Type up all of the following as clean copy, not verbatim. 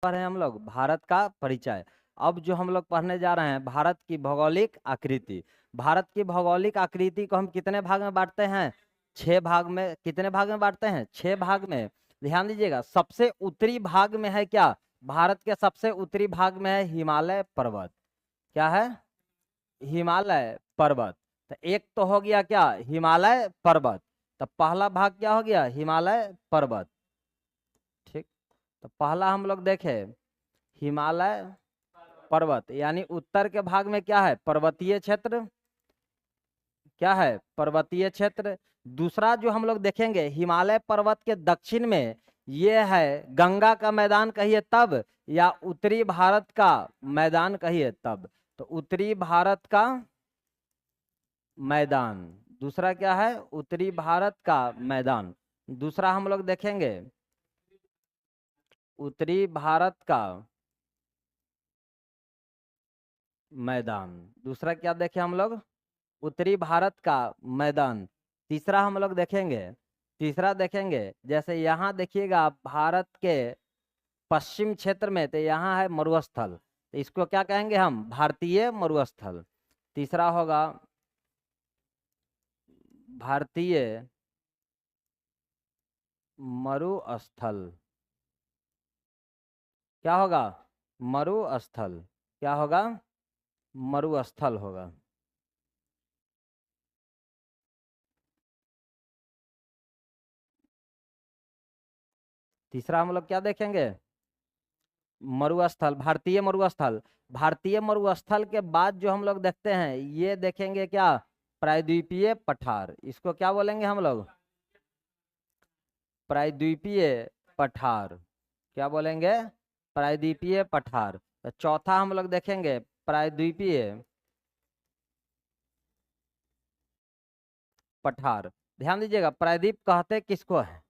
पढ़ रहे हैं हम लोग भारत का परिचय। अब जो हम लोग पढ़ने जा रहे हैं भारत की भौगोलिक आकृति। भारत की भौगोलिक आकृति को हम कितने भाग में बांटते हैं? 6 भाग में। कितने भाग में बांटते हैं? 6 भाग में। ध्यान दीजिएगा, सबसे उत्तरी भाग में है क्या? भारत के सबसे उत्तरी भाग में है हिमालय पर्वत। क्या है? हिमालय पर्वत। तो एक तो हो गया क्या? हिमालय पर्वत। तो पहला भाग क्या हो गया? हिमालय पर्वत। ठीक। तो पहला हम लोग देखें हिमालय पर्वत, यानी उत्तर के भाग में क्या है? पर्वतीय क्षेत्र। क्या है? पर्वतीय क्षेत्र। दूसरा जो हम लोग देखेंगे हिमालय पर्वत के दक्षिण में ये है गंगा का मैदान कहिए तब, या उत्तरी भारत का मैदान कहिए तब। तो उत्तरी भारत का मैदान। दूसरा क्या है? उत्तरी भारत का मैदान। दूसरा हम लोग देखेंगे उत्तरी भारत का मैदान। दूसरा क्या देखे हम लोग? उत्तरी भारत का मैदान। तीसरा हम लोग देखेंगे, तीसरा देखेंगे जैसे यहाँ देखिएगा भारत के पश्चिम क्षेत्र में, तो यहाँ है मरुस्थल, तो इसको क्या कहेंगे हम? भारतीय मरुस्थल। तीसरा होगा भारतीय मरुस्थल। क्या होगा? मरुस्थल। क्या होगा? मरुस्थल होगा। तीसरा हम लोग क्या देखेंगे? मरुस्थल, भारतीय मरुस्थल। भारतीय मरुस्थल के बाद जो हम लोग देखते हैं ये देखेंगे क्या? प्रायद्वीपीय पठार। इसको क्या बोलेंगे हम लोग? प्रायद्वीपीय पठार। क्या बोलेंगे? प्रायद्वीपीय पठार। तो चौथा हम लोग देखेंगे प्रायद्वीपीय पठार। ध्यान दीजिएगा, प्रायद्वीप कहते किसको है?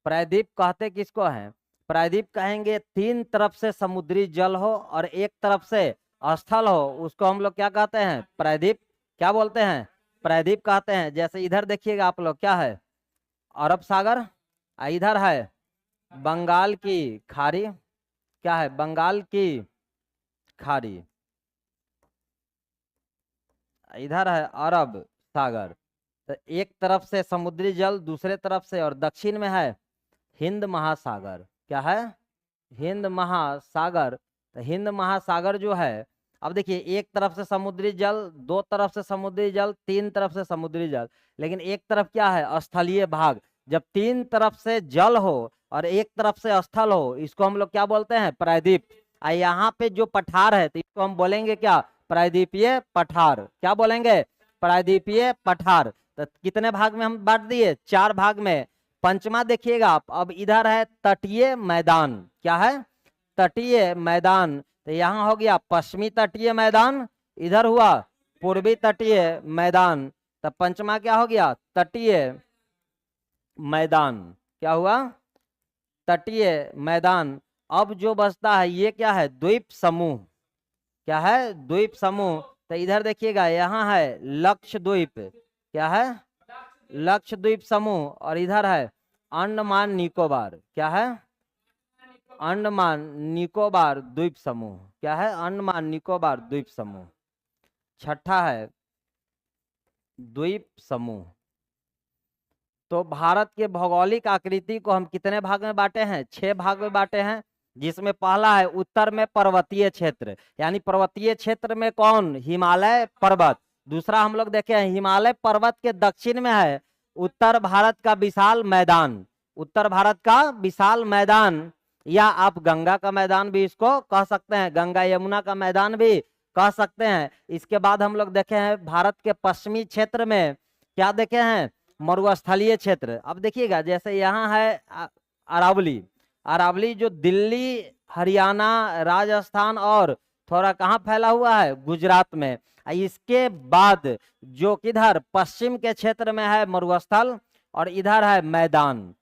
प्रायद्वीप कहते किसको है? प्रायद्वीप कहेंगे 3 तरफ से समुद्री जल हो और एक तरफ से स्थल हो, उसको हम लोग क्या कहते हैं? प्रायद्वीप। क्या बोलते हैं? प्रायद्वीप कहते हैं। जैसे इधर देखिएगा आप लोग, क्या है? अरब सागर। इधर है बंगाल की खाड़ी। क्या है? बंगाल की खाड़ी। इधर है अरब सागर। तो एक तरफ से समुद्री जल, दूसरे तरफ से, और दक्षिण में है हिंद महासागर। क्या है? हिंद महासागर। तो हिंद महासागर जो है, अब देखिए एक तरफ से समुद्री जल, दो तरफ से समुद्री जल, 3 तरफ से समुद्री जल, लेकिन एक तरफ क्या है? स्थलीय भाग। जब 3 तरफ से जल हो और एक तरफ से स्थल हो, इसको हम लोग क्या बोलते हैं? प्रायद्वीप। यहाँ पे जो पठार है तो इसको हम बोलेंगे क्या? प्रायद्वीपीय पठार। क्या बोलेंगे? प्रायद्वीपीय पठार। तो कितने भाग में हम बांट दिए? 4 भाग में। पंचमा देखिएगा आप, अब इधर है तटीय मैदान। क्या है? तटीय मैदान। तो यहाँ हो गया पश्चिमी तटीय मैदान, इधर हुआ पूर्वी तटीय मैदान। तो पंचमा क्या हो गया? तटीय मैदान। क्या हुआ? तटीय मैदान। अब जो बचता है ये क्या है? द्वीप समूह। क्या है? द्वीप समूह। तो इधर देखिएगा यहाँ है लक्षद्वीप। क्या है? लक्षद्वीप समूह। और इधर है अंडमान निकोबार। क्या है? अंडमान निकोबार द्वीप समूह। क्या है? अंडमान निकोबार द्वीप समूह। छठा है द्वीप समूह। तो भारत के भौगोलिक आकृति को हम कितने भाग में बांटे हैं? 6 भाग में बांटे हैं, जिसमें पहला है उत्तर में पर्वतीय क्षेत्र, यानी पर्वतीय क्षेत्र में कौन? हिमालय पर्वत। दूसरा हम लोग देखे हैं हिमालय पर्वत के दक्षिण में है उत्तर भारत का विशाल मैदान। उत्तर भारत का विशाल मैदान, या आप गंगा का मैदान भी इसको कह सकते हैं, गंगा यमुना का मैदान भी कह सकते हैं। इसके बाद हम लोग देखे हैं भारत के पश्चिमी क्षेत्र में क्या देखे हैं? मरुस्थलीय क्षेत्र। अब देखिएगा जैसे यहाँ है अरावली। अरावली जो दिल्ली, हरियाणा, राजस्थान और थोड़ा कहाँ फैला हुआ है? गुजरात में। इसके बाद जो किधर पश्चिम के क्षेत्र में है मरुस्थल, और इधर है मैदान।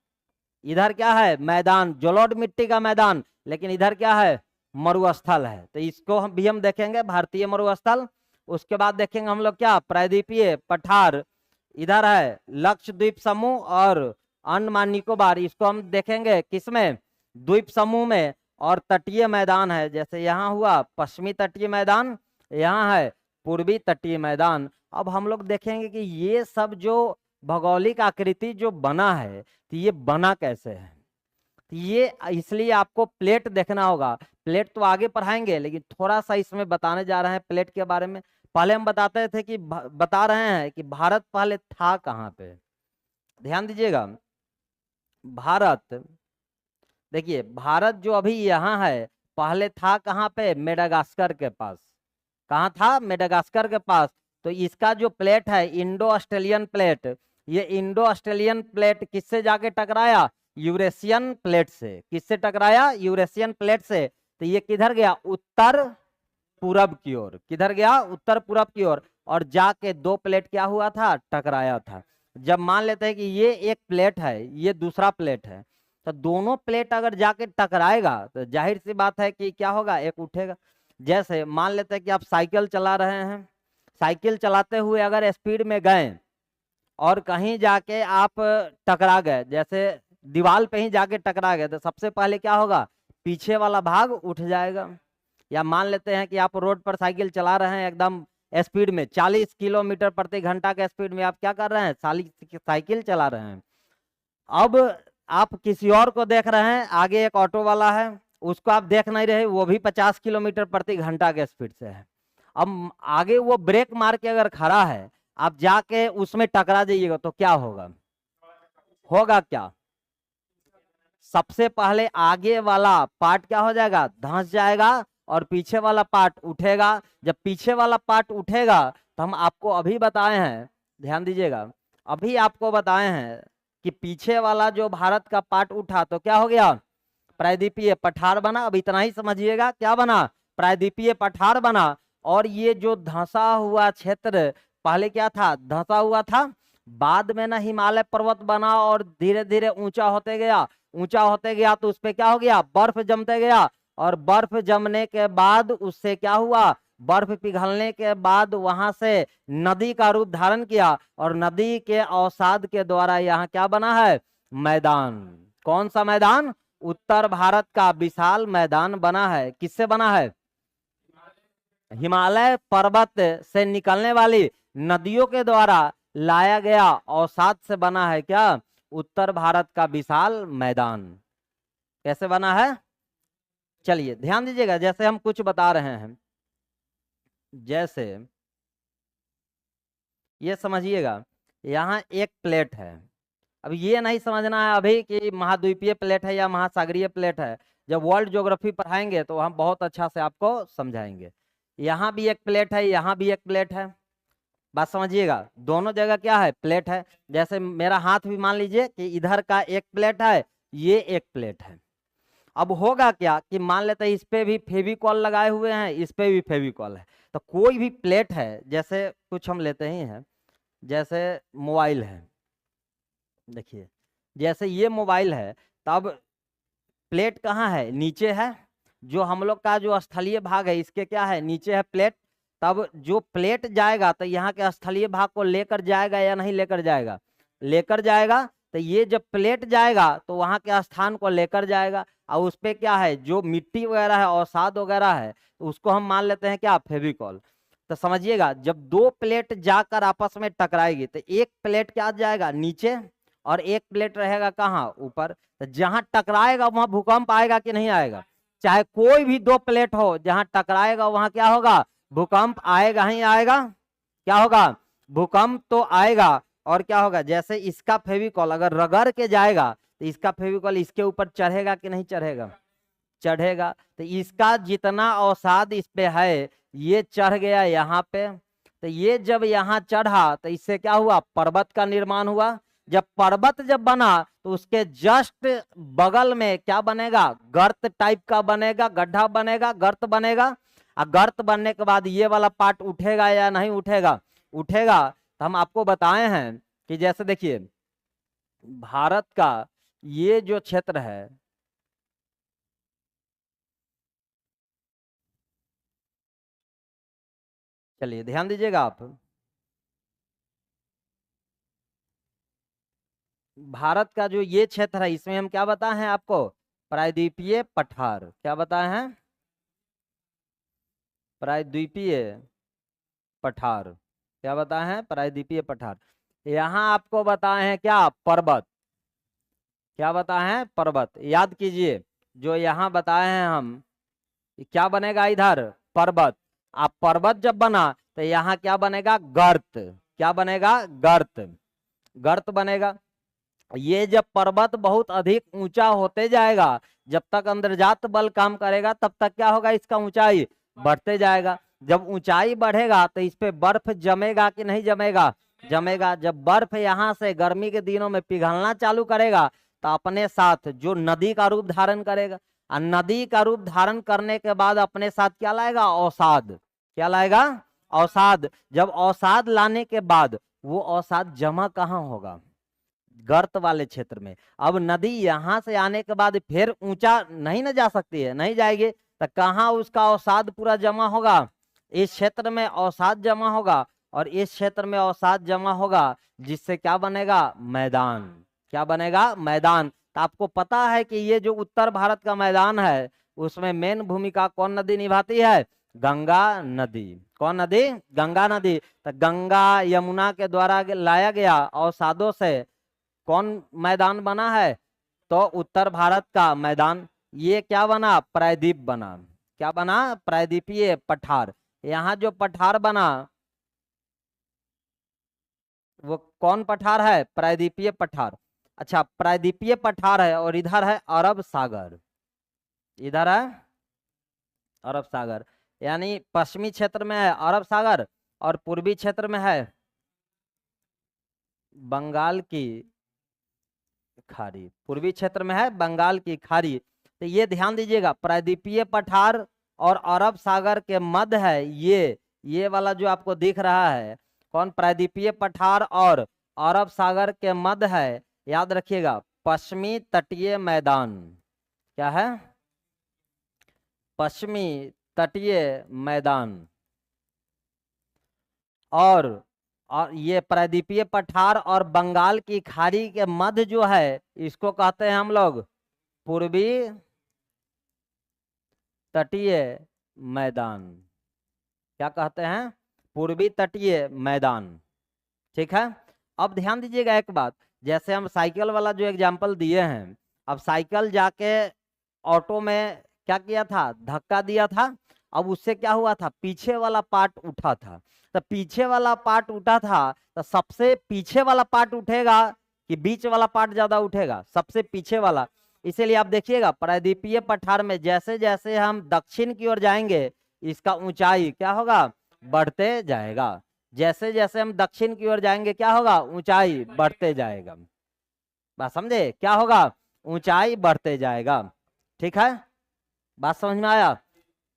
इधर क्या है? मैदान, जलोढ़ मिट्टी का मैदान, लेकिन इधर क्या है? मरुस्थल है। तो इसको हम भी हम देखेंगे भारतीय मरुस्थल। उसके बाद देखेंगे हम लोग क्या? प्रायद्वीपीय पठार। इधर है लक्षद्वीप समूह और अंडमान निकोबार, इसको हम देखेंगे किसमें? द्वीप समूह में। और तटीय मैदान है, जैसे यहाँ हुआ पश्चिमी तटीय मैदान, यहाँ है पूर्वी तटीय मैदान। अब हम लोग देखेंगे कि ये सब जो भौगोलिक आकृति जो बना है, तो ये बना कैसे है। तो ये इसलिए आपको प्लेट देखना होगा। प्लेट तो आगे पढ़ाएंगे, लेकिन थोड़ा सा इसमें बताने जा रहे हैं प्लेट के बारे में। पहले हम बताते थे कि बता रहे हैं कि भारत पहले था कहाँ पे। ध्यान दीजिएगा, भारत, देखिए भारत जो अभी यहाँ है, पहले था कहाँ पे, मेडागास्कर के पास। कहाँ था, मेडागास्कर के पास। तो इसका जो प्लेट है इंडो ऑस्ट्रेलियन प्लेट, ये इंडो ऑस्ट्रेलियन प्लेट किससे जाके टकराया, यूरेशियन प्लेट से। किससे टकराया, यूरेशियन प्लेट से। तो ये किधर गया, उत्तर पूरब की ओर। किधर गया, उत्तर पूरब की ओर। और जाके दो प्लेट क्या हुआ था, टकराया था। जब मान लेते हैं कि ये एक प्लेट है, ये दूसरा प्लेट है, तो दोनों प्लेट अगर जाके टकराएगा तो जाहिर सी बात है कि क्या होगा, एक उठेगा। जैसे मान लेते हैं कि आप साइकिल चला रहे हैं, साइकिल चलाते हुए अगर स्पीड में गए और कहीं जाके आप टकरा गए, जैसे दीवार पे ही जाके टकरा गए, तो सबसे पहले क्या होगा, पीछे वाला भाग उठ जाएगा। या मान लेते हैं कि आप रोड पर साइकिल चला रहे हैं एकदम स्पीड में, 40 किलोमीटर प्रति घंटा के स्पीड में आप क्या कर रहे हैं, साइकिल चला रहे हैं। अब आप किसी और को देख रहे हैं, आगे एक ऑटो वाला है, उसको आप देख नहीं रहे, वो भी 50 किलोमीटर प्रति घंटा के स्पीड से है। अब आगे वो ब्रेक मार के अगर खड़ा है, आप जाके उसमें टकरा जाइएगा तो क्या होगा, होगा क्या, सबसे पहले आगे वाला पार्ट क्या हो जाएगा, धंस जाएगा, और पीछे वाला पार्ट उठेगा। जब पीछे वाला पार्ट उठेगा, तो हम आपको अभी बताए हैं, ध्यान दीजिएगा, अभी आपको बताए हैं कि पीछे वाला जो भारत का पार्ट उठा तो क्या हो गया, प्रायद्वीपीय पठार बना। अब इतना ही समझिएगा, क्या बना, प्रायद्वीपीय पठार बना। और ये जो धंसा हुआ क्षेत्र पहले क्या था, धंसा हुआ था, बाद में ना हिमालय पर्वत बना और धीरे धीरे ऊंचा होते गया, ऊंचा होते गया, तो उस पे क्या हो गया, बर्फ जमते गया। और बर्फ जमने के बाद उससे क्या हुआ, बर्फ पिघलने के बाद वहां से नदी का रूप धारण किया, और नदी के अवसाद के द्वारा यहाँ क्या बना है, मैदान। कौन सा मैदान, उत्तर भारत का विशाल मैदान बना है। किससे बना है, हिमालय पर्वत से निकलने वाली नदियों के द्वारा लाया गया अवसाद से बना है क्या, उत्तर भारत का विशाल मैदान। कैसे बना है, चलिए ध्यान दीजिएगा, जैसे हम कुछ बता रहे हैं, जैसे ये समझिएगा, यहाँ एक प्लेट है। अब ये नहीं समझना है अभी कि महाद्वीपीय प्लेट है या महासागरीय प्लेट है। जब वर्ल्ड ज्योग्राफी पढ़ाएंगे तो हम बहुत अच्छा से आपको समझाएंगे। यहाँ भी एक प्लेट है, यहाँ भी एक प्लेट है, बात समझिएगा, दोनों जगह क्या है, प्लेट है। जैसे मेरा हाथ भी मान लीजिए कि इधर का एक प्लेट है, ये एक प्लेट है। अब होगा क्या कि मान लेते हैं इस पे भी फेविकॉल लगाए हुए हैं, इस पे भी फेविकॉल है। तो कोई भी प्लेट है, जैसे कुछ हम लेते ही हैं, जैसे मोबाइल है, देखिए जैसे ये मोबाइल है, तब प्लेट कहाँ है, नीचे है। जो हम लोग का जो स्थलीय भाग है, इसके क्या है, नीचे है प्लेट। तब जो प्लेट जाएगा तो यहाँ के स्थलीय भाग को लेकर जाएगा या नहीं लेकर जाएगा, लेकर जाएगा। तो ये जब प्लेट जाएगा तो वहाँ के स्थान को लेकर जाएगा, और उस पे क्या है, जो मिट्टी वगैरह है, अवसाद वगैरह है, तो उसको हम मान लेते हैं क्या, फेविकॉल। तो समझिएगा, जब दो प्लेट जाकर आपस में टकराएगी तो एक प्लेट क्या जाएगा, नीचे, और एक प्लेट रहेगा कहाँ, ऊपर। तो जहां टकराएगा वहां भूकंप आएगा कि नहीं आएगा, चाहे कोई भी दो प्लेट हो, जहां टकराएगा वहां क्या होगा, भूकंप आएगा ही आएगा। क्या होगा, भूकंप तो आएगा। और क्या होगा, जैसे इसका फेविकॉल अगर रगड़ के जाएगा तो इसका फेविकॉल इसके ऊपर चढ़ेगा कि नहीं चढ़ेगा, चढ़ेगा। तो इसका जितना अवसाद इस पे है, ये चढ़ गया यहाँ पे। तो ये जब यहाँ चढ़ा तो इससे क्या हुआ, पर्वत का निर्माण हुआ। जब पर्वत जब बना तो उसके जस्ट बगल में क्या बनेगा, गर्त टाइप का बनेगा, गड्ढा बनेगा, गर्त बनेगा। और गर्त बनने के बाद ये वाला पार्ट उठेगा या नहीं उठेगा, उठेगा। तो हम आपको बताए हैं कि जैसे देखिए भारत का ये जो क्षेत्र है, चलिए ध्यान दीजिएगा आप, भारत का जो ये क्षेत्र है, इसमें हम क्या बताए हैं आपको, प्रायद्वीपीय पठार, क्या बताए हैं? प्रायद्वीपीय पठार, क्या बताए हैं? प्रायद्वीपीय पठार। यहाँ आपको बताए हैं क्या? पर्वत। क्या बताए हैं? पर्वत। याद कीजिए, जो यहाँ बताए हैं हम, क्या बनेगा इधर? पर्वत। आप पर्वत जब बना तो यहाँ क्या बनेगा? गर्त। क्या बनेगा? गर्त। गर्त बनेगा। ये जब पर्वत बहुत अधिक ऊंचा होते जाएगा, जब तक अंतर्जात बल काम करेगा तब तक क्या होगा? इसका ऊंचाई बढ़ते जाएगा। जब ऊंचाई बढ़ेगा तो इस पे बर्फ जमेगा कि नहीं जमेगा? जमेगा। जब बर्फ यहाँ से गर्मी के दिनों में पिघलना चालू करेगा तो अपने साथ जो नदी का रूप धारण करेगा, और नदी का रूप धारण करने के बाद अपने साथ क्या लाएगा? अवसाद। क्या लाएगा? अवसाद। जब अवसाद लाने के बाद वो अवसाद जमा कहाँ होगा? गर्त वाले क्षेत्र में। अब नदी यहां से आने के बाद फिर ऊंचा नहीं ना जा सकती है, नहीं जाएगी, तो कहाँ उसका अवसाद पूरा जमा होगा? इस क्षेत्र में अवसाद जमा होगा, और इस क्षेत्र में अवसाद जमा होगा, जिससे क्या बनेगा? मैदान। क्या बनेगा? मैदान। तो आपको पता है कि ये जो उत्तर भारत का मैदान है, उसमें मेन भूमिका कौन नदी निभाती है? गंगा नदी। कौन नदी? गंगा नदी। तो गंगा यमुना के द्वारा लाया गया अवसादों से कौन मैदान बना है? तो उत्तर भारत का मैदान। ये क्या बना? प्रायद्वीप बना। क्या बना? प्रायद्वीपीय पठार। यहाँ जो पठार बना वो कौन पठार है? प्रायद्वीपीय पठार। अच्छा, प्रायद्वीपीय पठार है, और इधर है अरब सागर। इधर है अरब सागर, यानी पश्चिमी क्षेत्र में है अरब सागर, और पूर्वी क्षेत्र में है बंगाल की खाड़ी। पूर्वी क्षेत्र में है बंगाल की खाड़ी। तो ये ध्यान दीजिएगा, प्रायद्वीपीय पठार और अरब सागर के मध्य है ये वाला जो आपको दिख रहा है, कौन? प्रायद्वीपीय पठार और अरब सागर के मध्य है। याद रखिएगा, पश्चिमी तटीय मैदान। क्या है? पश्चिमी तटीय मैदान। और ये प्रायद्वीपीय पठार और बंगाल की खाड़ी के मध्य जो है, इसको कहते हैं हम लोग पूर्वी तटीय मैदान। क्या कहते हैं? पूर्वी तटीय मैदान। ठीक है। अब ध्यान दीजिएगा एक बात, जैसे हम साइकिल वाला जो एग्जाम्पल दिए हैं, अब साइकिल जाके ऑटो में क्या किया था? धक्का दिया था। अब उससे क्या हुआ था? पीछे वाला पार्ट उठा था। तो पीछे वाला पार्ट उठा था, तो सबसे पीछे वाला पार्ट उठेगा कि बीच वाला पार्ट ज्यादा उठेगा? सबसे पीछे वाला। इसीलिए आप देखिएगा, प्रायद्वीपीय पठार में जैसे जैसे हम दक्षिण की ओर जाएंगे, इसका ऊंचाई क्या होगा? बढ़ते जाएगा। जैसे जैसे हम दक्षिण की ओर जाएंगे क्या होगा? ऊंचाई बढ़ते जाएगा। बात समझे? क्या होगा? ऊंचाई बढ़ते जाएगा। ठीक है, बात समझ में आया?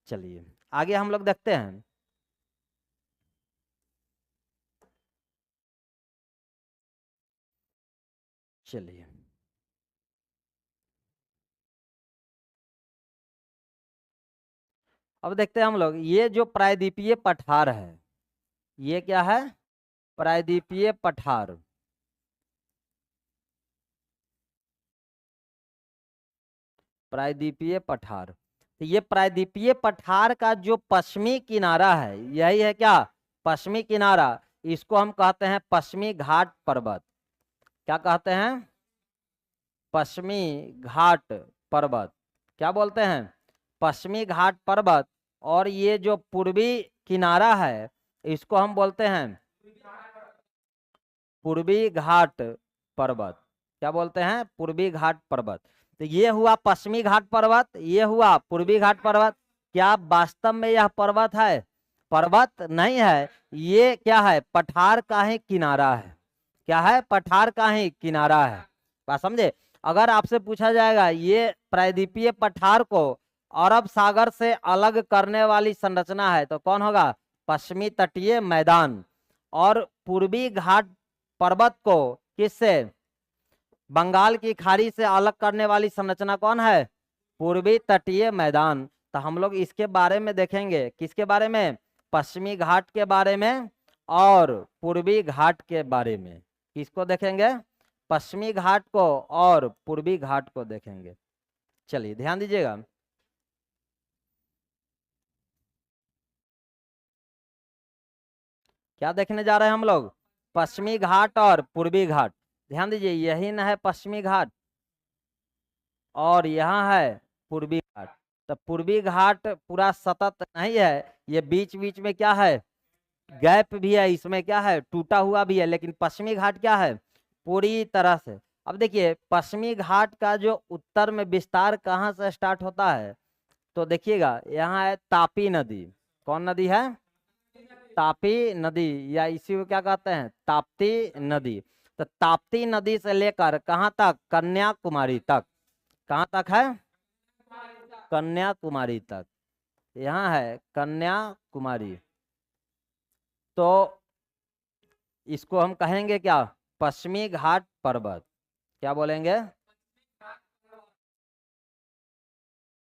चलिए आगे हम लोग देखते हैं। चलिए अब देखते हैं हम लोग, ये जो प्रायद्वीपीय पठार है, ये क्या है? प्रायद्वीपीय पठार। प्रायद्वीपीय पठार। तो ये प्रायद्वीपीय पठार का जो पश्चिमी किनारा है, यही है क्या? पश्चिमी किनारा। इसको हम कहते हैं पश्चिमी घाट पर्वत। क्या कहते हैं? पश्चिमी घाट पर्वत। क्या बोलते हैं? पश्चिमी घाट पर्वत। और ये जो पूर्वी किनारा है, इसको हम बोलते हैं पूर्वी घाट पर्वत। क्या बोलते हैं? पूर्वी घाट पर्वत। तो ये हुआ पश्चिमी घाट पर्वत, ये हुआ पूर्वी घाट पर्वत। क्या वास्तव में यह पर्वत है? पर्वत नहीं है, ये क्या है? पठार का ही किनारा है। क्या है? पठार का ही किनारा है। बात समझे? अगर आपसे पूछा जाएगा ये प्रायद्वीपीय पठार को अरब सागर से अलग करने वाली संरचना है, तो कौन होगा? पश्चिमी तटीय मैदान। और पूर्वी घाट पर्वत को किससे? बंगाल की खाड़ी से अलग करने वाली संरचना कौन है? पूर्वी तटीय मैदान। तो हम लोग इसके बारे में देखेंगे, किसके बारे में? पश्चिमी घाट के बारे में और पूर्वी घाट के बारे में। किसको देखेंगे? पश्चिमी घाट को और पूर्वी घाट को देखेंगे। चलिए ध्यान दीजिएगा, क्या देखने जा रहे हैं हम लोग, पश्चिमी घाट और पूर्वी घाट। ध्यान दीजिए, यही ना है पश्चिमी घाट और यहाँ है पूर्वी घाट। तो पूर्वी घाट पूरा सतत नहीं है, ये बीच बीच में क्या है, गैप भी है, इसमें क्या है, टूटा हुआ भी है, लेकिन पश्चिमी घाट क्या है, पूरी तरह से। अब देखिए पश्चिमी घाट का जो उत्तर में विस्तार कहाँ से स्टार्ट होता है, तो देखिएगा यहाँ है तापी नदी। कौन नदी है, तापी नदी, या इसी को क्या कहते हैं, ताप्ती नदी। तो ताप्ती नदी से लेकर कहाँ तक, कन्याकुमारी तक। कहाँ तक है, कन्याकुमारी तक, यहाँ है कन्याकुमारी। तो इसको हम कहेंगे क्या, पश्चिमी घाट पर्वत। क्या बोलेंगे,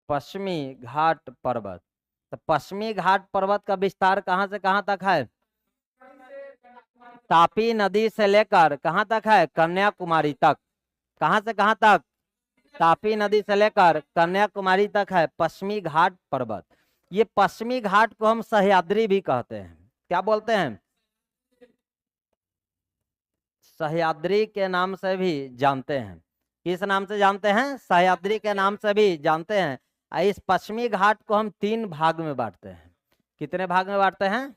पश्चिमी घाट पर्वत। तो पश्चिमी घाट पर्वत का विस्तार कहाँ से कहाँ तक है, तापी नदी से लेकर कहाँ तक है, कन्याकुमारी तक। कहाँ से कहाँ तक, तापी नदी से लेकर कन्याकुमारी तक है पश्चिमी घाट पर्वत। ये पश्चिमी घाट को हम सह्याद्री भी कहते हैं। क्या बोलते हैं, सह्याद्री के नाम से भी जानते हैं। किस नाम से जानते हैं, सह्याद्री के नाम से भी जानते हैं। इस पश्चिमी घाट को हम 3 भाग में बांटते हैं। कितने भाग में बांटते हैं,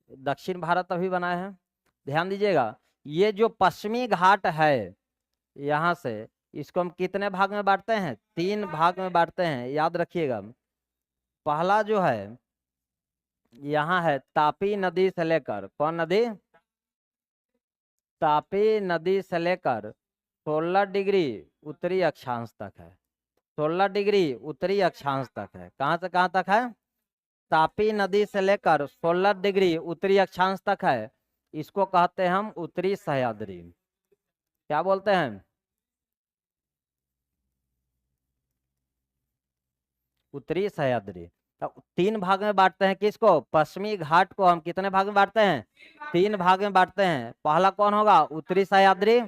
दक्षिण भारत अभी बना है। ध्यान दीजिएगा, ये जो पश्चिमी घाट है यहाँ से, इसको हम कितने भाग में बांटते हैं, 3 भाग में बांटते हैं, याद रखिएगा। पहला जो है यहाँ है तापी नदी से लेकर, कौन नदी, तापी नदी से लेकर 16 डिग्री उत्तरी अक्षांश तक है। 16 डिग्री उत्तरी अक्षांश तक है। कहाँ से कहाँ तक है, तापी नदी से लेकर 16 डिग्री उत्तरी अक्षांश तक है। इसको कहते हैं हम उत्तरी सह्याद्री। क्या बोलते हैं, उत्तरी सह्याद्री। तो 3 भाग में बांटते हैं किसको, पश्चिमी घाट को हम कितने भाग में बांटते हैं, 3 भाग में बांटते हैं। पहला कौन होगा, उत्तरी सह्याद्री,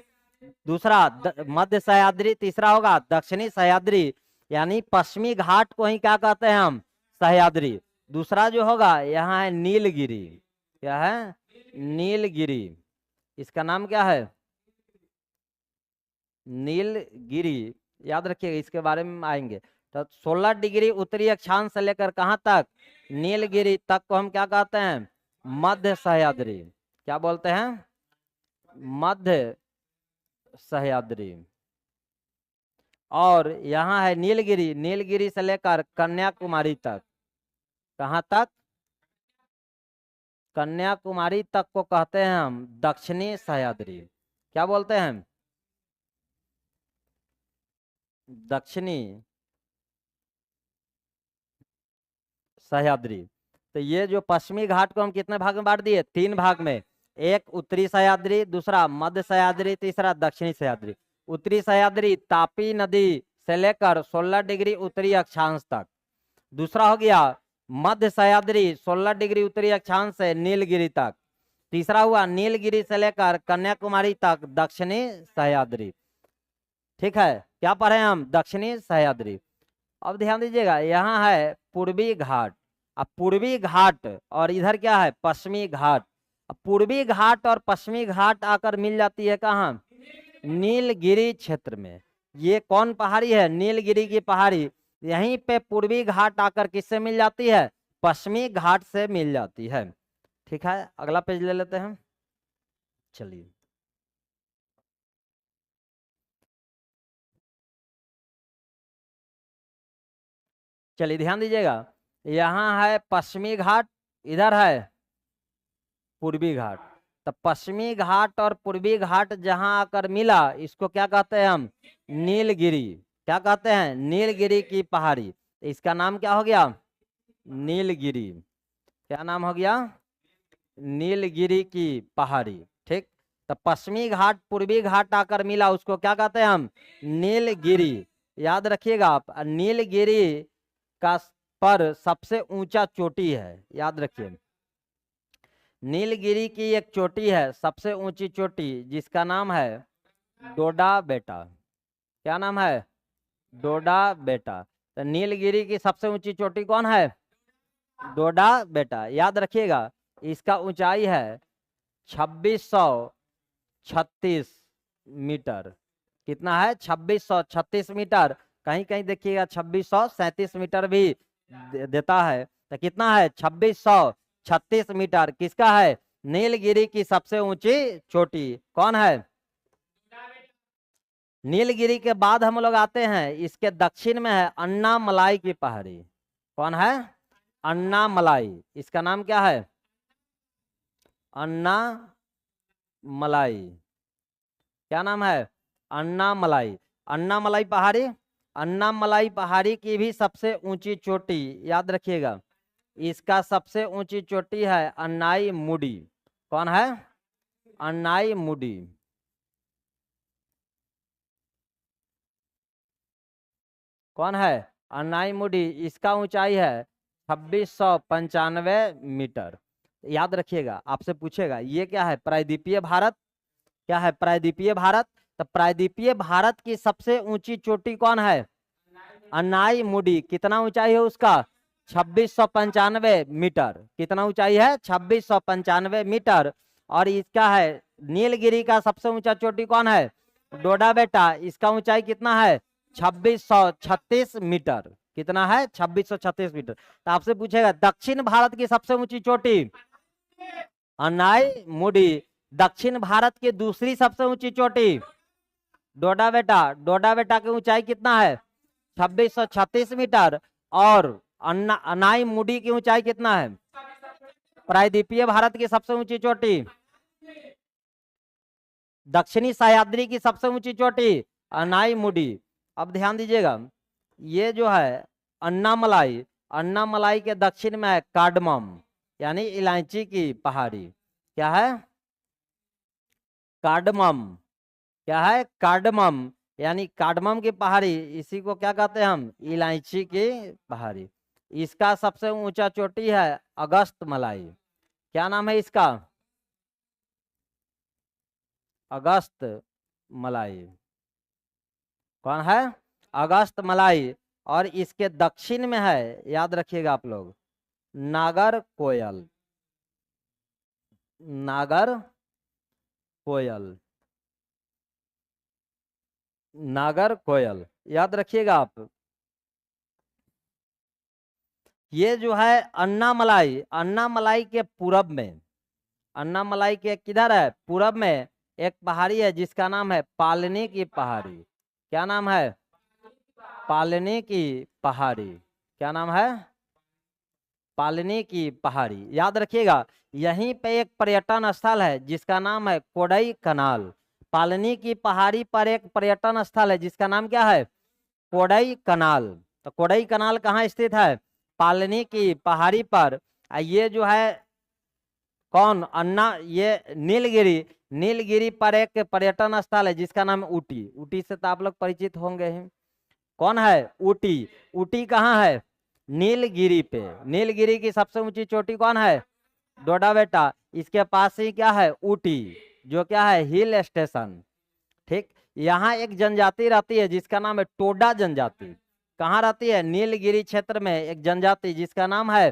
दूसरा मध्य सह्याद्री, तीसरा होगा दक्षिणी सह्याद्री। यानी पश्चिमी घाट को ही क्या कहते हैं हम, सह्याद्री। दूसरा जो होगा यहाँ है नीलगिरी। क्या है, नीलगिरी, इसका नाम क्या है, नीलगिरी। याद रखिएगा, इसके बारे में आएंगे। तो 16 डिग्री उत्तरी अक्षांश से लेकर कहाँ तक, नीलगिरी तक को हम क्या कहते हैं, मध्य सह्याद्री। क्या बोलते हैं, मध्य सह्याद्री। और यहाँ है नीलगिरी, नीलगिरी से लेकर कन्याकुमारी तक। कहाँ तक, कन्याकुमारी तक को कहते हैं हम दक्षिणी सह्याद्री। क्या बोलते हैं, दक्षिणी सह्याद्री। तो ये जो पश्चिमी घाट को हम कितने भाग में बांट दिए, 3 भाग में। एक उत्तरी सह्याद्री, दूसरा मध्य सह्याद्री, तीसरा दक्षिणी सह्याद्री। उत्तरी सह्याद्री तापी नदी से लेकर 16 डिग्री उत्तरी अक्षांश तक। दूसरा हो गया मध्य सह्याद्री 16 डिग्री उत्तरी अक्षांश से नीलगिरी तक। तीसरा हुआ नीलगिरी से लेकर कन्याकुमारी तक दक्षिणी सह्याद्री। ठीक है, क्या पढ़े हम, दक्षिणी सह्याद्री। अब ध्यान दीजिएगा, यहाँ है पूर्वी घाट। अब पूर्वी घाट और इधर क्या है, पश्चिमी घाट। अब पूर्वी घाट और पश्चिमी घाट आकर मिल जाती है कहाँ, नीलगिरी क्षेत्र में। ये कौन पहाड़ी है, नीलगिरी की पहाड़ी। यहीं पे पूर्वी घाट आकर किससे मिल जाती है, पश्चिमी घाट से मिल जाती है। ठीक है, अगला पेज ले लेते हैं। चलिए, चलिए ध्यान दीजिएगा, यहाँ है पश्चिमी घाट, इधर है पूर्वी घाट। तो पश्चिमी घाट और पूर्वी घाट जहां आकर मिला, इसको क्या कहते हैं हम, नीलगिरी। क्या कहते हैं, नीलगिरी की पहाड़ी। तो इसका नाम क्या हो गया, नीलगिरी। क्या नाम हो गया, नीलगिरी की पहाड़ी। ठीक, तो पश्चिमी घाट पूर्वी घाट आकर मिला, उसको क्या कहते हैं हम, नीलगिरी। याद रखिएगा आप, नीलगिरी का पर सबसे ऊंचा चोटी है, याद रखिए। नीलगिरी की एक चोटी है, सबसे ऊंची चोटी, जिसका नाम है डोडा बेटा। क्या नाम है, डोडा बेटा। तो नीलगिरी की सबसे ऊंची चोटी कौन है? डोडा बेटा। याद रखिएगा, इसका ऊंचाई है 2636 मीटर। कितना है? 2636 मीटर। कहीं कहीं देखिएगा 2637 मीटर भी देता है। तो कितना है? 2636 मीटर। किसका है? नीलगिरी की सबसे ऊंची चोटी कौन है? नीलगिरी के बाद हम लोग आते हैं, इसके दक्षिण में है अन्नामलाई की पहाड़ी। कौन है? अन्नामलाई। इसका नाम क्या है? अन्नामलाई। क्या नाम है? अन्नामलाई। अन्नामलाई पहाड़ी। अन्नामलाई पहाड़ी की भी सबसे ऊंची चोटी याद रखिएगा, इसका सबसे ऊंची चोटी है अन्नाई मुडी। कौन है? अन्नाई मुडी। कौन है? अन्नाई मुडी। इसका ऊंचाई है 2695 मीटर। याद रखिएगा, आपसे पूछेगा ये क्या है? प्रायद्वीपीय भारत। क्या है? प्रायद्वीपीय भारत। तो प्रायद्वीपीय भारत की सबसे ऊंची चोटी कौन है? अन्नाई मुडी। कितना ऊंचाई है उसका? 2695 मीटर। कितना ऊंचाई है? 2695 मीटर। और इसका है नीलगिरी का सबसे ऊंचा चोटी कौन है? डोडा बेटा। इसका ऊंचाई कितना है? 2636 मीटर। कितना है? 2636 मीटर। तो आपसे पूछेगा दक्षिण भारत की सबसे ऊंची चोटी? अन्नाई मुडी। दक्षिण भारत की दूसरी सबसे ऊंची चोटी? डोडा बेटा। डोडा बेटा की ऊंचाई कितना है? 2636 मीटर। और अनाई मुडी की ऊंचाई कितना है? प्रायद्वीपीय भारत की सबसे ऊंची चोटी? दक्षिणी सह्याद्री की सबसे ऊंची चोटी अनाई मुडी। अब ध्यान दीजिएगा, ये जो है अन्नामलाई, अन्नामलाई के दक्षिण में है कार्डमम, यानी इलायची की पहाड़ी। क्या है? कार्डमम। क्या है? कार्डमम, यानी कार्डमम की पहाड़ी। इसी को क्या कहते हैं हम? इलायची की पहाड़ी। इसका सबसे ऊंचा चोटी है अगस्त मलाई। क्या नाम है इसका? अगस्त मलाई। कौन है? अगस्त मलाई। और इसके दक्षिण में है, याद रखिएगा आप लोग, नागर कोयल। नागर कोयल। नागर कोयल। याद रखिएगा आप। ये जो है अन्नामलाई, अन्नामलाई के पूरब में, अन्नामलाई के किधर है? पूरब में एक पहाड़ी है जिसका नाम है पालनी की पहाड़ी। क्या नाम है? पालनी की पहाड़ी। क्या नाम है? पालनी की पहाड़ी। याद रखिएगा, यहीं पे एक पर्यटन स्थल है जिसका नाम है कोडई कनाल। पालनी की पहाड़ी पर एक पर्यटन स्थल है जिसका नाम क्या है? कोडई कनाल। तो कोडई कनाल कहाँ स्थित है? पालनी की पहाड़ी पर। ये जो है कौन? अन्ना, ये नीलगिरी। नीलगिरी पर एक पर्यटन स्थल है जिसका नाम है ऊटी। ऊटी से तो आप लोग परिचित होंगे ही। कौन है? ऊटी। ऊटी कहाँ है? नीलगिरी पे। नीलगिरी की सबसे ऊंची चोटी कौन है? डोडा बेटा। इसके पास ही क्या है? ऊटी, जो क्या है? Hill station. ठीक। यहाँ एक जनजाति रहती है जिसका नाम है टोडा जनजाति। कहाँ रहती है? नीलगिरी क्षेत्र में एक जनजाति जिसका नाम है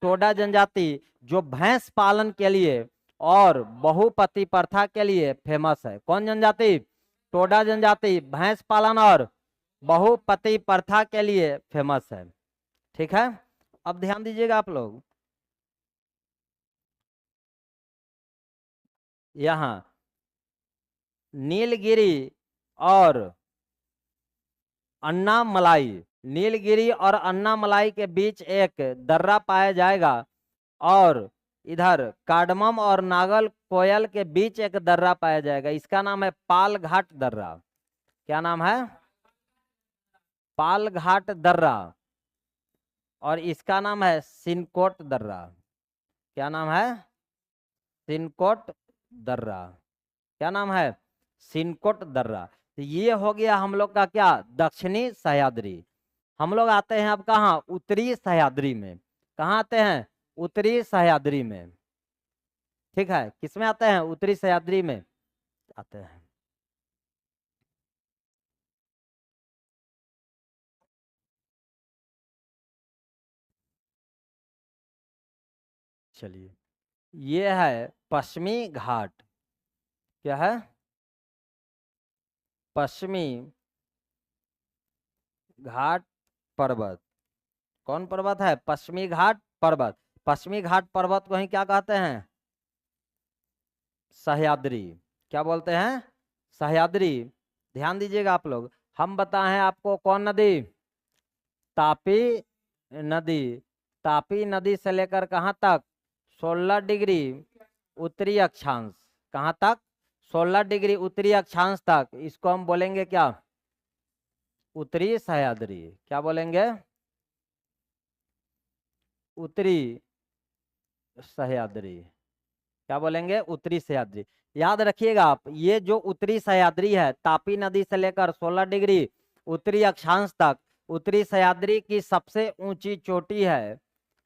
टोडा जनजाति, जो भैंस पालन के लिए और बहुपति प्रथा के लिए फेमस है। कौन जनजाति? टोडा जनजाति भैंस पालन और बहुपति प्रथा के लिए फेमस है। ठीक है। अब ध्यान दीजिएगा आप लोग, यहाँ नीलगिरी और अन्नामलाई, नीलगिरी और अन्नामलाई के बीच एक दर्रा पाया जाएगा। और इधर कार्डमम और नागल कोयल के बीच एक दर्रा पाया जाएगा। इसका नाम है पालघाट दर्रा। क्या नाम है? पालघाट दर्रा। और इसका नाम है सिनकोट दर्रा। क्या नाम है? सिनकोट दर्रा। क्या नाम है? सिनकोट दर्रा। तो ये हो गया हम लोग का क्या? दक्षिणी सह्याद्री। हम लोग आते हैं अब कहाँ? उत्तरी सह्याद्री में। कहाँ आते हैं? उत्तरी सह्याद्री में। ठीक है। किसमें आते हैं? उत्तरी सह्याद्री में आते हैं। चलिए, ये है पश्चिमी घाट। क्या है? पश्चिमी घाट पर्वत। कौन पर्वत है? पश्चिमी घाट पर्वत। पश्चिमी घाट पर्वत को ही क्या कहते हैं? सह्याद्री। क्या बोलते हैं? सह्याद्री। ध्यान दीजिएगा आप लोग, हम बताएं आपको कौन नदी? तापी नदी। तापी नदी से लेकर कहां तक? 16 डिग्री उत्तरी अक्षांश। कहां तक? 16 डिग्री उत्तरी अक्षांश तक। इसको हम बोलेंगे क्या? उत्तरी सह्याद्री। क्या बोलेंगे? उत्तरी सह्याद्री। क्या बोलेंगे? उत्तरी सह्याद्री। याद रखिएगा आप, ये जो उत्तरी सह्याद्री है, तापी नदी से लेकर 16 डिग्री उत्तरी अक्षांश तक, उत्तरी सह्याद्री की सबसे ऊंची चोटी है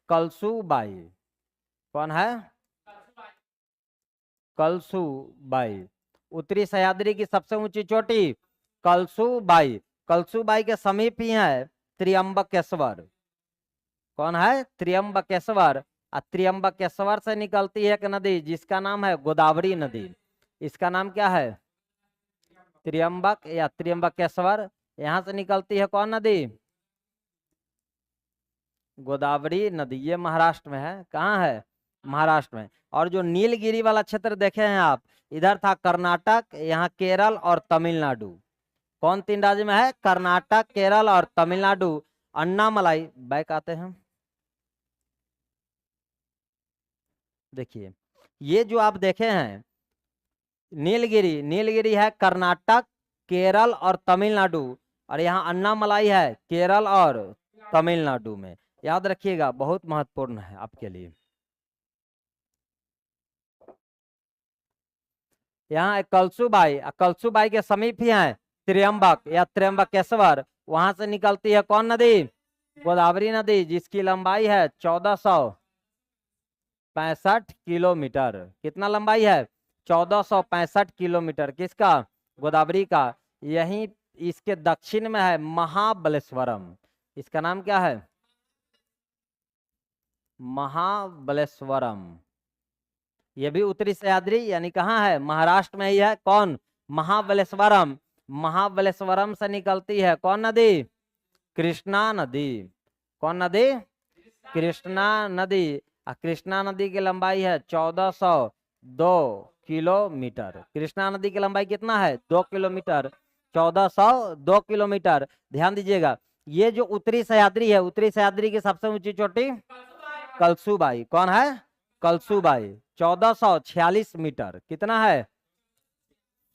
कलसुबाई। कौन है? कलसुबाई। उत्तरी सह्याद्री की सबसे ऊंची चोटी कलसुबाई। कलसुबाई के समीप ही है त्र्यंबकेश्वर। कौन है? त्र्यंबकेश्वर। त्र्यंबकेश्वर से निकलती है एक नदी जिसका नाम है गोदावरी नदी। इसका नाम क्या है? त्र्यंबक या त्र्यंबकेश्वर। यहां से निकलती है कौन नदी? गोदावरी नदी। ये महाराष्ट्र में है। कहाँ है? महाराष्ट्र में। और जो नीलगिरी वाला क्षेत्र देखे हैं आप, इधर था कर्नाटक, यहाँ केरल और तमिलनाडु। कौन तीन राज्य में है? कर्नाटक, केरल और तमिलनाडु। अन्नामलाई बैक आते हैं। देखिए, ये जो आप देखे हैं नीलगिरी, नीलगिरी है कर्नाटक, केरल और तमिलनाडु। और यहाँ अन्नामलाई है केरल और तमिलनाडु में। याद रखिएगा, बहुत महत्वपूर्ण है आपके लिए। यहाँ कलसुबाई, कलसुबाई के समीप ही है त्र्यंबक या त्र्यंबकेश्वर। वहां से निकलती है कौन नदी? गोदावरी नदी, जिसकी लंबाई है 1465 किलोमीटर। कितना लंबाई है? 1465 किलोमीटर। किसका? गोदावरी का। यही इसके दक्षिण में है महाबलेश्वरम। इसका नाम क्या है? महाबलेश्वरम। ये भी उत्तरी सह्याद्री यानी कहाँ है? महाराष्ट्र में ही है। कौन? महाबलेश्वरम। महाबलेश्वरम से निकलती है कौन नदी? कृष्णा नदी। कौन नदी? कृष्णा नदी। कृष्णा नदी की लंबाई है 1402 किलोमीटर। कृष्णा नदी की लंबाई कितना है? 2 किलोमीटर। 1402 किलोमीटर। ध्यान दीजिएगा, ये जो उत्तरी सह्याद्री है, उत्तरी सह्याद्री की सबसे ऊंची चोटी कलसुबाई। कौन है? कलसुबाई। 1446 मीटर। कितना है?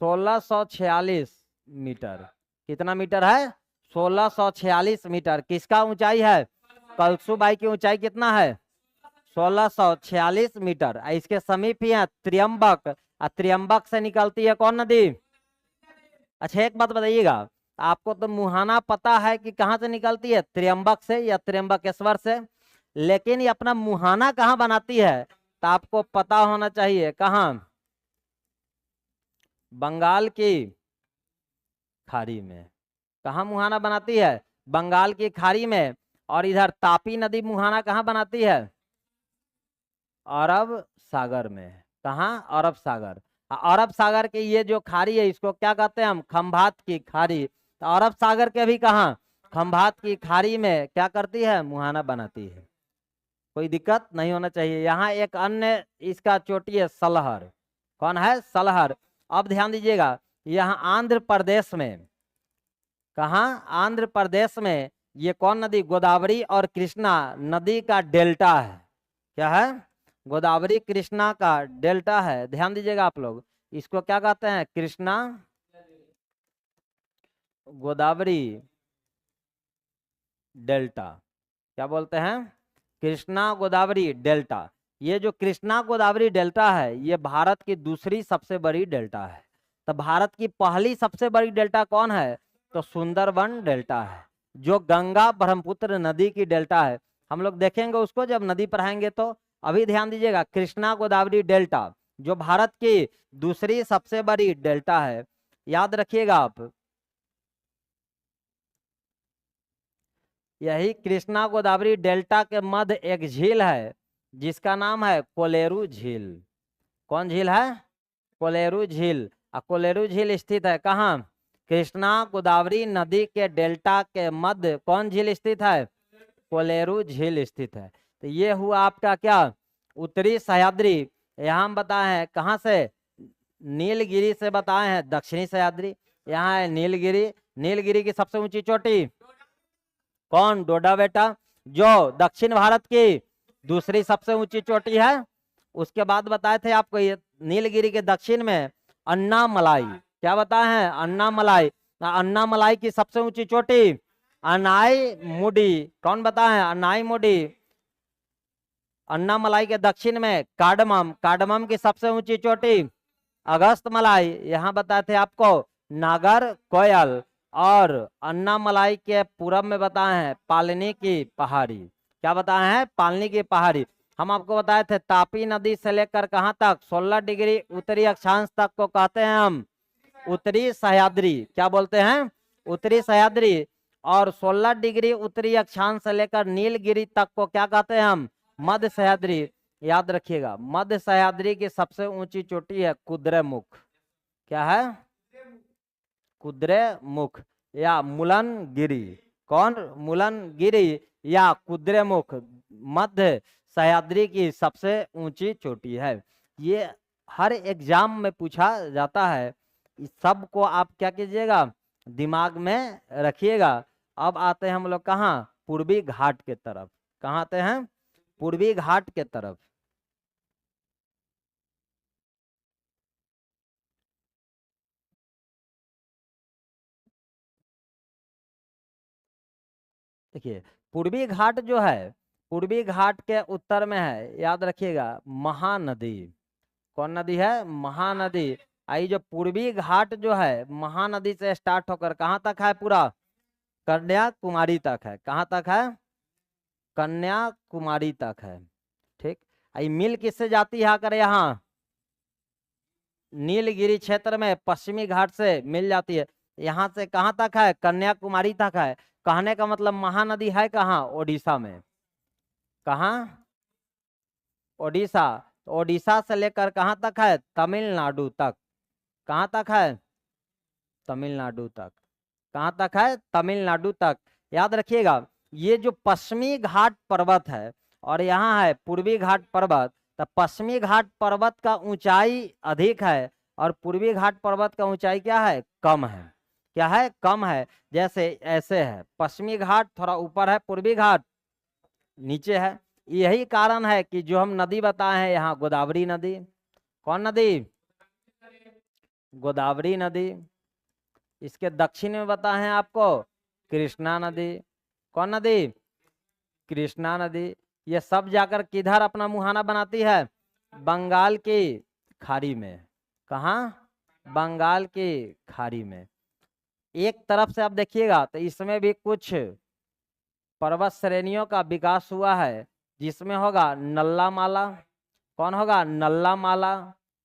1646 मीटर। कितना मीटर है? 1646 मीटर। किसका ऊंचाई है? कलसुबाई की ऊंचाई कितना है? 1646 मीटर। इसके समीप ही है त्र्यंबक। त्र्यंबक से निकलती है कौन नदी? अच्छा, एक बात बताइएगा, आपको तो मुहाना पता है कि कहाँ से निकलती है? त्र्यंबक से या त्र्यंबकेश्वर से। लेकिन ये अपना मुहाना कहाँ बनाती है? तो आपको पता होना चाहिए। कहाँ? बंगाल की खाड़ी में। कहाँ मुहाना बनाती है? बंगाल की खाड़ी में। और इधर तापी नदी मुहाना कहाँ बनाती है? अरब सागर में। कहाँ? अरब सागर। अरब सागर की ये जो खाड़ी है, इसको क्या कहते हैं हम? खंभात की खाड़ी। तो अरब सागर के भी कहाँ? खंभात की खाड़ी में क्या करती है? मुहाना बनाती है। कोई दिक्कत नहीं होना चाहिए। यहाँ एक अन्य इसका चोटी है सलहर। कौन है? सलहर। अब ध्यान दीजिएगा, यहाँ आंध्र प्रदेश में। कहाँ? आंध्र प्रदेश में ये कौन नदी? गोदावरी और कृष्णा नदी का डेल्टा है। क्या है? गोदावरी कृष्णा का डेल्टा है। ध्यान दीजिएगा आप लोग, इसको क्या कहते हैं? कृष्णा गोदावरी डेल्टा। क्या बोलते हैं? कृष्णा गोदावरी डेल्टा। ये जो कृष्णा गोदावरी डेल्टा है, ये भारत की दूसरी सबसे बड़ी डेल्टा है। तो भारत की पहली सबसे बड़ी डेल्टा कौन है? तो सुंदरबन डेल्टा है, जो गंगा ब्रह्मपुत्र नदी की डेल्टा है। हम लोग देखेंगे उसको जब नदी पढ़ाएंगे। तो अभी ध्यान दीजिएगा, कृष्णा गोदावरी डेल्टा जो भारत की दूसरी सबसे बड़ी डेल्टा है। याद रखिएगा आप, यही कृष्णा गोदावरी डेल्टा के मध्य एक झील है जिसका नाम है कोलेरू झील। कौन झील है? कोलेरू झील। कोलेरू झील स्थित है कहाँ? कृष्णा गोदावरी नदी के डेल्टा के मध्य कौन झील स्थित है? कोलेरू झील स्थित है। तो ये हुआ आपका क्या? उत्तरी सह्याद्री। यहाँ हम बताए हैं कहाँ से? नीलगिरी से बताए हैं दक्षिणी सह्याद्री। यहाँ है नीलगिरी। नीलगिरी की सबसे ऊंची चोटी कौन? डोडा बेटा, जो दक्षिण भारत की दूसरी सबसे ऊंची चोटी है। उसके बाद बताए थे आपको ये नीलगिरी के दक्षिण में अन्नामलाई। क्या बताए हैं? अन्नामलाई। अन्नामलाई की सबसे ऊंची चोटी अनाई मुडी। कौन बताए हैं? अनाई मुडी। अन्नामलाई के दक्षिण में कार्डमम। कार्डमम की सबसे ऊंची चोटी अगस्त मलाई। यहाँ बताए थे आपको नागर कोयल। और अन्नामलाई के पूरब में बताए हैं पालनी की पहाड़ी। क्या बताए हैं? पालनी की पहाड़ी। हम आपको बताए थे तापी नदी से लेकर कहाँ तक? 16 डिग्री उत्तरी अक्षांश तक को कहते हैं हम उत्तरी सह्याद्री। क्या बोलते हैं? उत्तरी सह्याद्री। और 16 डिग्री उत्तरी अक्षांश से लेकर नीलगिरी तक को क्या कहते हैं हम? मध्य सह्याद्री। याद रखिएगा मध्य सह्याद्री की सबसे ऊंची चोटी है कुद्रेमुख। क्या है? कुद्रेमुख या मुलनगिरी। कौन? मुलनगिरी या कुद्रेमुख मध्य सह्याद्री की सबसे ऊंची चोटी है। ये हर एग्जाम में पूछा जाता है। इस सब को आप क्या कीजिएगा? दिमाग में रखिएगा। अब आते हैं हम लोग कहाँ? पूर्वी घाट के तरफ। कहाँ आते हैं? पूर्वी घाट के तरफ। देखिए पूर्वी घाट जो है, पूर्वी घाट के उत्तर में है। याद रखिएगा महानदी। कौन नदी है? महानदी। आई जो पूर्वी घाट जो है महानदी से स्टार्ट होकर कहाँ तक है? पूरा कन्याकुमारी तक है। कहाँ तक है? कन्याकुमारी तक है। ठीक। आई मिल किससे जाती है आकर? यहाँ नीलगिरी क्षेत्र में पश्चिमी घाट से मिल जाती है। यहाँ से कहाँ तक है? कन्याकुमारी तक है। कहने का मतलब महानदी है कहाँ? ओडिशा में। कहाँ? ओडिशा। ओडिशा से लेकर कहाँ तक है? तमिलनाडु तक। कहाँ तक है? तमिलनाडु तक। कहाँ तक है? तमिलनाडु तक। याद रखिएगा ये जो पश्चिमी घाट पर्वत है और यहाँ है पूर्वी घाट पर्वत, तो पश्चिमी घाट पर्वत का ऊंचाई अधिक है और पूर्वी घाट पर्वत का ऊंचाई क्या है? कम है। क्या है? कम है। जैसे ऐसे है, पश्चिमी घाट थोड़ा ऊपर है, पूर्वी घाट नीचे है। यही कारण है कि जो हम नदी बताए हैं यहाँ गोदावरी नदी। कौन नदी? गोदावरी नदी। इसके दक्षिण में बताए हैं आपको कृष्णा नदी। कौन नदी? कृष्णा नदी। ये सब जाकर किधर अपना मुहाना बनाती है? बंगाल की खाड़ी में। कहाँ? बंगाल की खाड़ी में। एक तरफ से आप देखिएगा तो इसमें भी कुछ पर्वत श्रेणियों का विकास हुआ है, जिसमें होगा नल्ला माला। कौन होगा? नल्ला माला।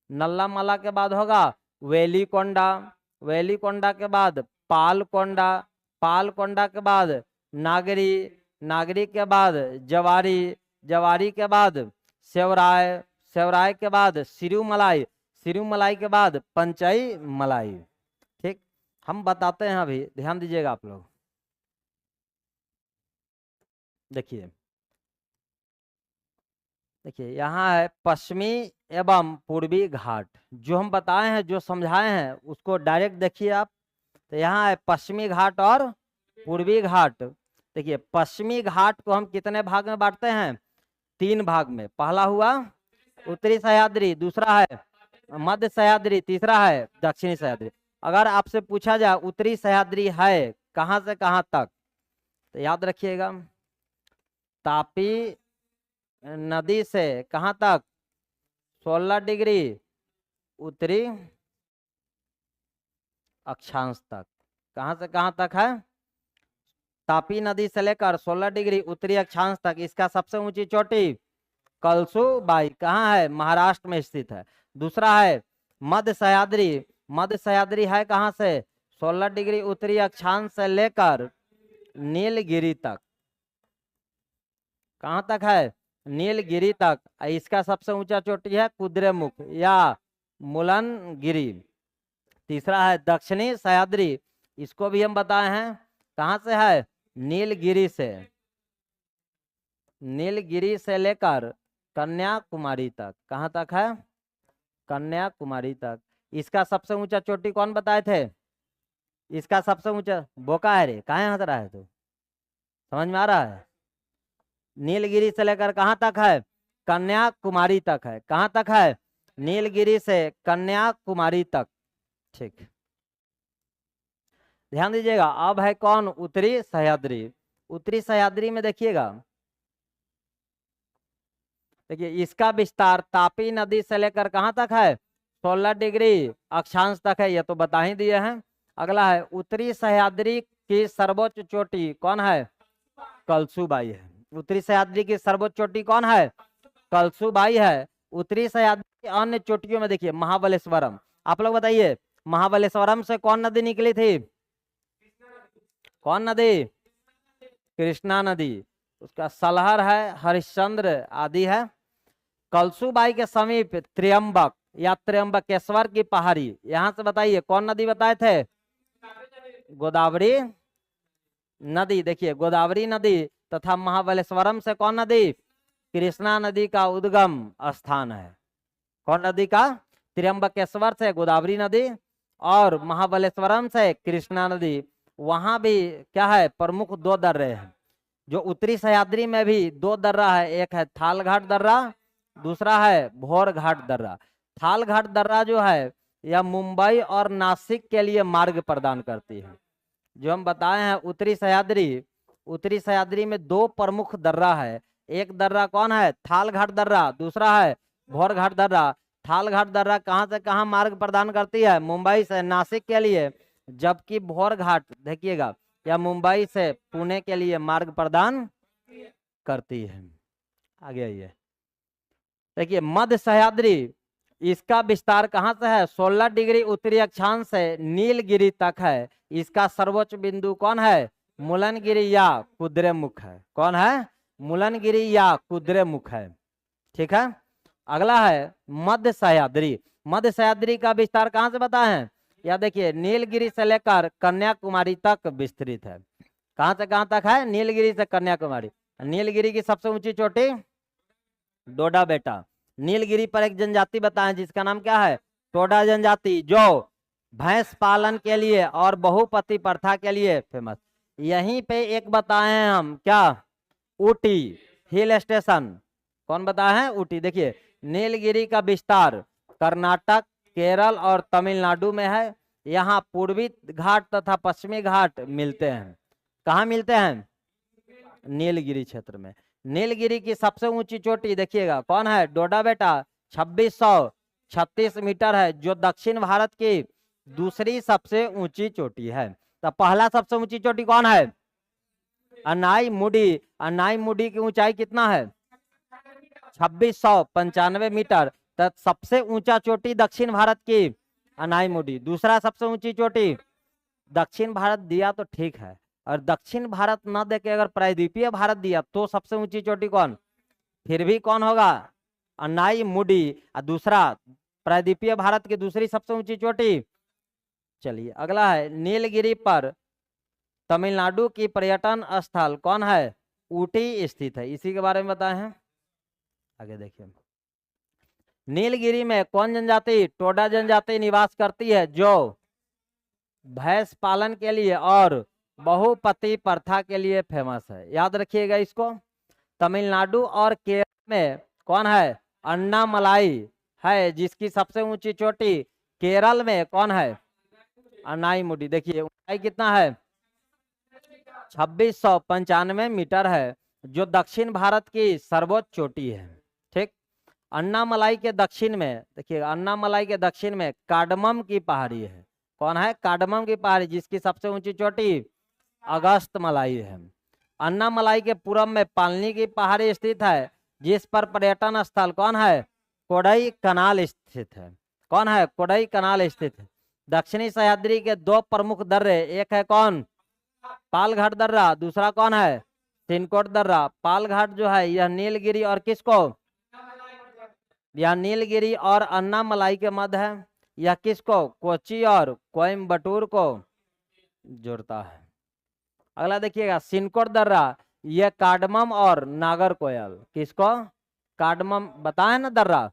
नल्ला माला के बाद होगा वेलीकोंडा। वेलीकोंडा के बाद पालकोंडा। पालकोंडा के बाद नागरी। नागरी के बाद जवारी। जवारी के बाद सेवराय। सेवराय के बाद सिरुमलाई। सिरुमलाई के बाद पंचई मलाई। ठीक। हम बताते हैं अभी, ध्यान दीजिएगा आप लोग। देखिए देखिए यहाँ है पश्चिमी एवं पूर्वी घाट। जो हम बताए हैं, जो समझाए हैं उसको डायरेक्ट देखिए आप। तो यहाँ है पश्चिमी घाट और पूर्वी घाट। देखिए पश्चिमी घाट को हम कितने भाग में बांटते हैं? 3 भाग में। पहला हुआ उत्तरी सह्याद्री, दूसरा है मध्य सह्याद्री, तीसरा है दक्षिणी सह्याद्री। अगर आपसे पूछा जाए उत्तरी सह्याद्री है कहाँ से कहाँ तक, तो याद रखिएगा तापी नदी से कहाँ तक? 16 डिग्री उत्तरी अक्षांश तक। कहाँ से कहाँ तक है? तापी नदी से लेकर 16 डिग्री उत्तरी अक्षांश तक। इसका सबसे ऊंची चोटी कलसुबाई। कहाँ है? महाराष्ट्र में स्थित है। दूसरा है मध्य सह्याद्री। मध्य सह्याद्री है कहाँ से? 16 डिग्री उत्तरी अक्षांश से लेकर नीलगिरी तक। कहाँ तक है? नीलगिरी तक। इसका सबसे ऊंचा चोटी है कुद्रेमुख या मुलनगिरी। तीसरा है दक्षिणी सह्याद्री, इसको भी हम बताए हैं, कहाँ से है, नीलगिरी से। नीलगिरी से लेकर कन्याकुमारी तक, कहाँ तक है, कन्याकुमारी तक। इसका सबसे ऊंचा चोटी कौन बताए थे, इसका सबसे ऊंचा, बोका है रे, कहाँ हंस रहा है तू, समझ में आ रहा है। नीलगिरी से लेकर कहाँ तक है, कन्याकुमारी तक है, कहाँ तक है, नीलगिरी से कन्याकुमारी तक। ठीक, ध्यान दीजिएगा। अब है कौन, उत्तरी सह्याद्री। उत्तरी सह्याद्री में देखिएगा, देखिए इसका विस्तार तापी नदी से लेकर कहाँ तक है, 16 डिग्री अक्षांश तक है, ये तो बता ही दिए हैं। अगला है उत्तरी सह्याद्री की सर्वोच्च चोटी कौन है, कलसुबाई है। उत्तरी सह्याद्री की सर्वोच्च चोटी कौन है, कलसुबाई है। उत्तरी सह्याद्री की अन्य चोटियों में देखिए महाबलेश्वरम। आप लोग बताइए, महाबलेश्वरम से कौन नदी निकली थी, कौन नदी, कृष्णा नदी। उसका सलहर है, हरिश्चंद्र आदि है। कलसुबाई के समीप त्र्यंबक या त्र्यंबकेश्वर की पहाड़ी, यहां से बताइए कौन नदी बताए थे, गोदावरी नदी। देखिए गोदावरी नदी तथा महाबलेश्वरम से कौन नदी, कृष्णा नदी का उद्गम स्थान है। कौन नदी का, त्र्यंबकेश्वर से गोदावरी नदी और महाबलेश्वरम से कृष्णा नदी। वहां भी क्या है, प्रमुख दो दर्रे हैं। जो उत्तरी सह्याद्री में भी दो दर्रा है, एक है थालघाट दर्रा, दूसरा है भोर घाट दर्रा। थालघाट दर्रा जो है यह मुंबई और नासिक के लिए मार्ग प्रदान करती है। जो हम बताए हैं उत्तरी सह्याद्री, उत्तरी सह्याद्री में दो प्रमुख दर्रा है। एक दर्रा कौन है, थालघाट दर्रा, दूसरा है भोर घाट दर्रा। थालघाट दर्रा कहाँ से कहाँ मार्ग प्रदान करती है, मुंबई से नासिक के लिए, जबकि भोर घाट देखिएगा या मुंबई से पुणे के लिए मार्ग प्रदान करती है। आगे आइए, देखिए मध्य सह्याद्री, इसका विस्तार कहाँ से है, 16 डिग्री उत्तरी अक्षांश से नीलगिरी तक है। इसका सर्वोच्च बिंदु कौन है, मुलनगिरी या कुद्रेमुख है। कौन है, मुलनगिरी या कुद्रेमुख है। ठीक है, अगला है मध्य सह्याद्री। मध्य सह्याद्री का विस्तार कहाँ से बताए हैं, या देखिए नीलगिरी से लेकर कन्याकुमारी तक विस्तृत है। कहाँ से कहाँ तक है, नीलगिरी से कन्याकुमारी। नीलगिरी की सबसे ऊंची चोटी डोडा बेटा। नीलगिरी पर एक जनजाति बताएं जिसका नाम क्या है, टोडा जनजाति, जो भैंस पालन के लिए और बहुपति प्रथा के लिए फेमस। यहीं पे एक बताए हैं हम, क्या, ऊटी हिल स्टेशन। कौन बताए हैं, ऊटी। देखिए नीलगिरी का विस्तार कर्नाटक, केरल और तमिलनाडु में है। यहाँ पूर्वी घाट तथा पश्चिमी घाट मिलते हैं। कहाँ मिलते हैं, नीलगिरी क्षेत्र में। नीलगिरी की सबसे ऊंची चोटी देखिएगा कौन है, डोडा बेटा, 2636 मीटर है, जो दक्षिण भारत की दूसरी सबसे ऊंची चोटी है। तो पहला सबसे ऊंची चोटी कौन है, अनाई मुडी। अनाई मुडी की ऊंचाई कितना है, 2695 मीटर। तो सबसे ऊंचा चोटी दक्षिण भारत की अनाई मुडी। दूसरा सबसे ऊंची चोटी, दक्षिण भारत दिया तो ठीक है, और दक्षिण भारत न देके अगर प्रायद्वीपीय भारत दिया तो सबसे ऊंची चोटी कौन, फिर भी कौन होगा, अनाई मुडी। और दूसरा प्रायद्वीपीय भारत की दूसरी सबसे ऊंची चोटी। चलिए अगला है नीलगिरी पर तमिलनाडु की पर्यटन स्थल कौन है, ऊटी स्थित है। इसी के बारे में बताए हैं। आगे देखिए, नीलगिरी में कौन जनजाति, टोडा जनजाति निवास करती है, जो भैंस पालन के लिए और बहुपति प्रथा के लिए फेमस है। याद रखिएगा इसको। तमिलनाडु और केरल में कौन है, अन्नामलाई है, जिसकी सबसे ऊंची चोटी केरल में कौन है, अनाईमुडी। देखिए ऊंचाई कितना है, 2695 मीटर है, जो दक्षिण भारत की सर्वोच्च चोटी है। ठीक, अन्नामलाई के दक्षिण में देखिए, अन्नामलाई के दक्षिण में कार्डमम की पहाड़ी है। कौन है, कार्डमम की पहाड़ी, जिसकी सबसे ऊंची चोटी अगस्त मलाई है। अन्नामलाई के पूर्व में पालनी की पहाड़ी स्थित है, जिस पर पर्यटन स्थल कौन है, कोडई कनाल स्थित है। कौन है, कोडई कनाल स्थित है। दक्षिणी सह्याद्री के दो प्रमुख दर्रे, एक है कौन, पालघाट दर्रा, दूसरा कौन है, सिनकोट दर्रा। पाल घाट जो है यह नीलगिरी और किसको, यह नीलगिरी और अन्नामलाई के मध्य है। यह किसको, कोच्चि और कोयम्बटूर को जोड़ता है। अगला देखिएगा, सिनकोट दर्रा यह कार्डमम और नागरकोयल, किसको, कार्डमम बताए ना दर्रा,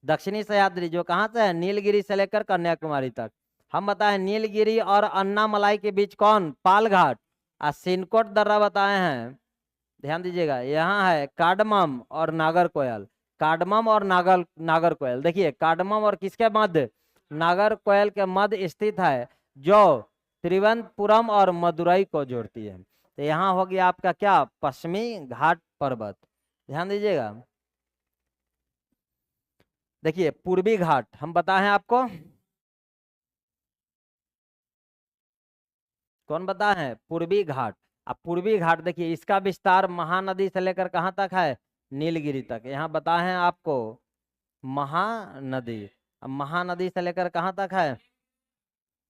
दक्षिणी सह्याद्री जो कहाँ से है, नीलगिरी से लेकर कन्याकुमारी तक। हम बताएं नीलगिरी और अन्नामलाई के बीच कौन, पाल घाट। और सिनकोट दर्रा बताए हैं, ध्यान दीजिएगा, यहाँ है कार्डमम और नागरकोयल। कार्डमम और नागरकोयल, देखिए कार्डमम और किसके मध्य, नागरकोयल के मध्य स्थित है, जो त्रिवेंद्रपुरम और मदुरई को जोड़ती है। तो यहाँ हो गया आपका क्या, पश्चिमी घाट पर्वत। ध्यान दीजिएगा, देखिए पूर्वी घाट हम बताए आपको, कौन बताए हैं, पूर्वी घाट। अब पूर्वी घाट देखिए इसका विस्तार महानदी से लेकर कहाँ तक है, नीलगिरी तक। यहाँ बताए हैं आपको महानदी। अब महानदी से लेकर कहाँ तक है,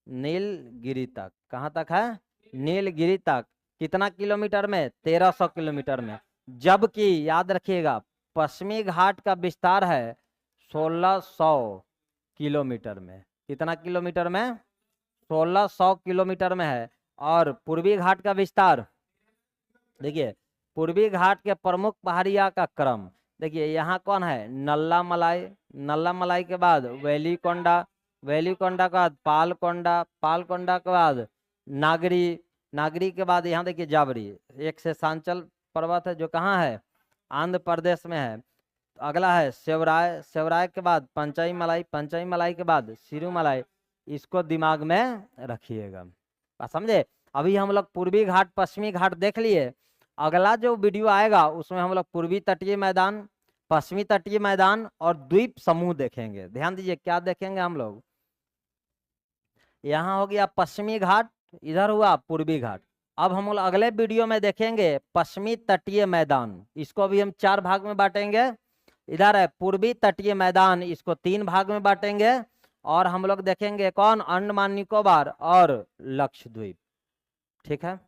नीलगिरी तक। कहाँ तक है, नीलगिरी तक। कितना किलोमीटर में, 1300 किलोमीटर में। जबकि याद रखिएगा पश्चिमी घाट का विस्तार है 1600 किलोमीटर में। कितना किलोमीटर में, 1600 किलोमीटर में है। और पूर्वी घाट का विस्तार देखिए, पूर्वी घाट के प्रमुख पहाड़िया का क्रम देखिए, यहाँ कौन है, नल्ला मलाई, नल्ला मलाई के बाद वेलीकोंडा, वेलीकोंडा के बाद पालकोंडा, पालकोंडा के बाद नागरी, नागरी के बाद यहाँ देखिए जाबरी, एक शेषांचल पर्वत है जो कहाँ है, आंध्र प्रदेश में है। अगला है सेवराय, सेवराय के बाद पंचई मलाई, पंचई मलाई के बाद सिरुमलाई। इसको दिमाग में रखिएगा, बात समझे। अभी हम लोग पूर्वी घाट पश्चिमी घाट देख लिए। अगला जो वीडियो आएगा उसमें हम लोग पूर्वी तटीय मैदान, पश्चिमी तटीय मैदान और द्वीप समूह देखेंगे। ध्यान दीजिए क्या देखेंगे हम लोग, यहाँ हो गया पश्चिमी घाट, इधर हुआ पूर्वी घाट। अब हम लोग अगले वीडियो में देखेंगे पश्चिमी तटीय मैदान, इसको भी हम 4 भाग में बांटेंगे। इधर है पूर्वी तटीय मैदान, इसको 3 भाग में बांटेंगे। और हम लोग देखेंगे कौन, अंडमान निकोबार और लक्षद्वीप। ठीक है।